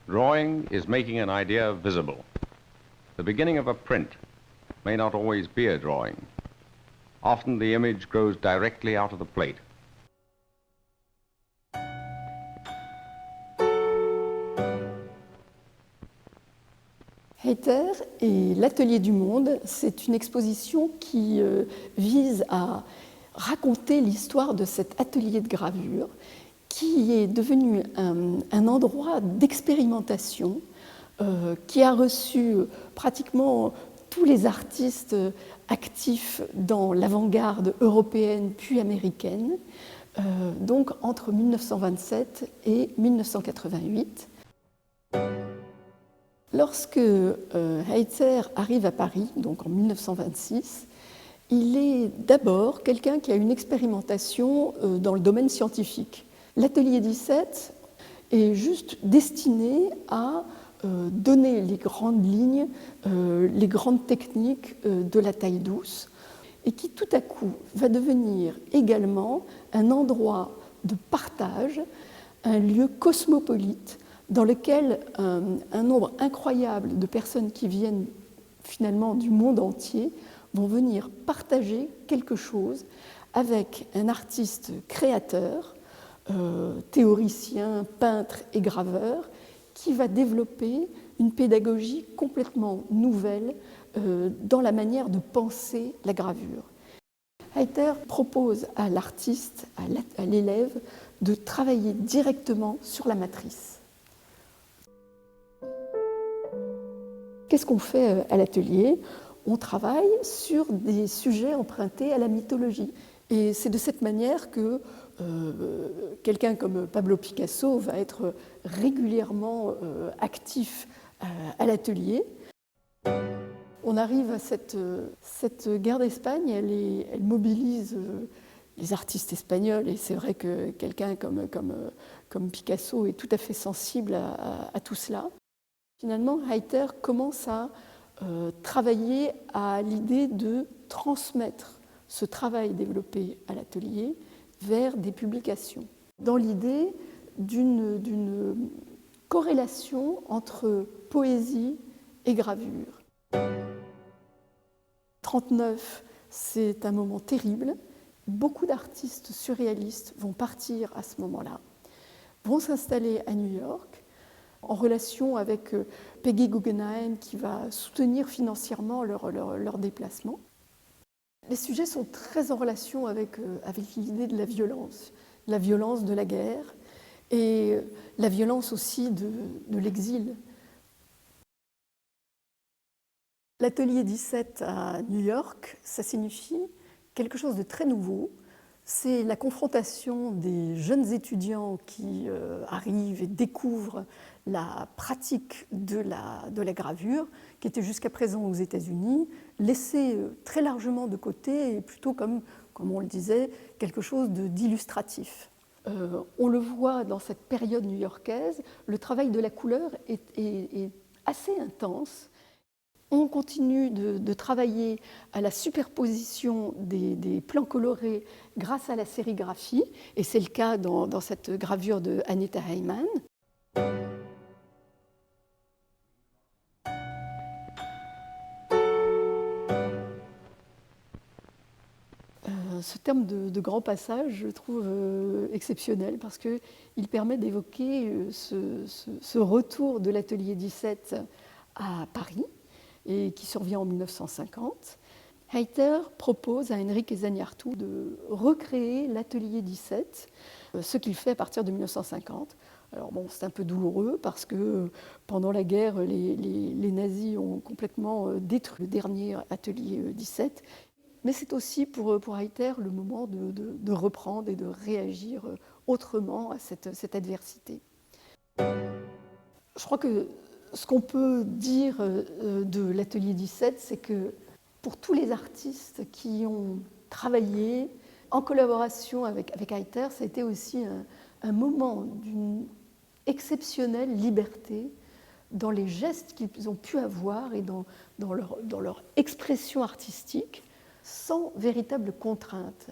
Drawing is making an idea visible. The beginning of a print may not always be a drawing. Often the image grows directly out of the plate. Hayter et l'Atelier du Monde, c'est une exposition qui vise à raconter l'histoire de cet atelier de gravure qui est devenu un endroit d'expérimentation qui a reçu pratiquement tous les artistes actifs dans l'avant-garde européenne puis américaine, donc entre 1927 et 1988. Lorsque Hayter arrive à Paris, donc en 1926, il est d'abord quelqu'un qui a une expérimentation dans le domaine scientifique. L'atelier 17 est juste destiné à donner les grandes lignes, les grandes techniques de la taille douce, et qui tout à coup va devenir également un endroit de partage, un lieu cosmopolite, dans lequel un nombre incroyable de personnes qui viennent finalement du monde entier vont venir partager quelque chose avec un artiste créateur, théoricien, peintre et graveur, qui va développer une pédagogie complètement nouvelle dans la manière de penser la gravure. Hayter propose à l'artiste, à l'élève, de travailler directement sur la matrice. Qu'est-ce qu'on fait à l'atelier ? On travaille sur des sujets empruntés à la mythologie. Et c'est de cette manière que quelqu'un comme Pablo Picasso va être régulièrement actif à l'atelier. On arrive à cette guerre d'Espagne, elle mobilise les artistes espagnols, et c'est vrai que quelqu'un comme Picasso est tout à fait sensible à tout cela. Finalement, Hayter commence à travailler à l'idée de transmettre ce travail développé à l'atelier vers des publications, dans l'idée d'une corrélation entre poésie et gravure. 1939, c'est un moment terrible. Beaucoup d'artistes surréalistes vont partir à ce moment-là, vont s'installer à New York, en relation avec Peggy Guggenheim qui va soutenir financièrement leur déplacement. Les sujets sont très en relation avec l'idée de la violence de la guerre et la violence aussi de l'exil. L'atelier 17 à New York, ça signifie quelque chose de très nouveau. C'est la confrontation des jeunes étudiants qui arrivent et découvrent la pratique de la gravure, qui était jusqu'à présent aux États-Unis, laissée très largement de côté et plutôt comme on le disait, quelque chose d'illustratif. On le voit dans cette période new-yorkaise, le travail de la couleur est assez intense. On continue de travailler à la superposition des plans colorés grâce à la sérigraphie, et c'est le cas dans cette gravure de Anita Heyman. Ce terme de grand passage, je le trouve exceptionnel parce qu'il permet d'évoquer ce retour de l'atelier 17 à Paris, et qui survient en 1950. Hayter propose à Enrique Zagnartu de recréer l'atelier 17, ce qu'il fait à partir de 1950. Alors bon, c'est un peu douloureux parce que pendant la guerre, les nazis ont complètement détruit le dernier atelier 17. Mais c'est aussi pour Hayter le moment de reprendre et de réagir autrement à cette adversité. Je crois que ce qu'on peut dire de l'atelier 17, c'est que pour tous les artistes qui ont travaillé en collaboration avec Hayter, ça a été aussi un moment d'une exceptionnelle liberté dans les gestes qu'ils ont pu avoir et dans leur expression artistique, sans véritable contrainte.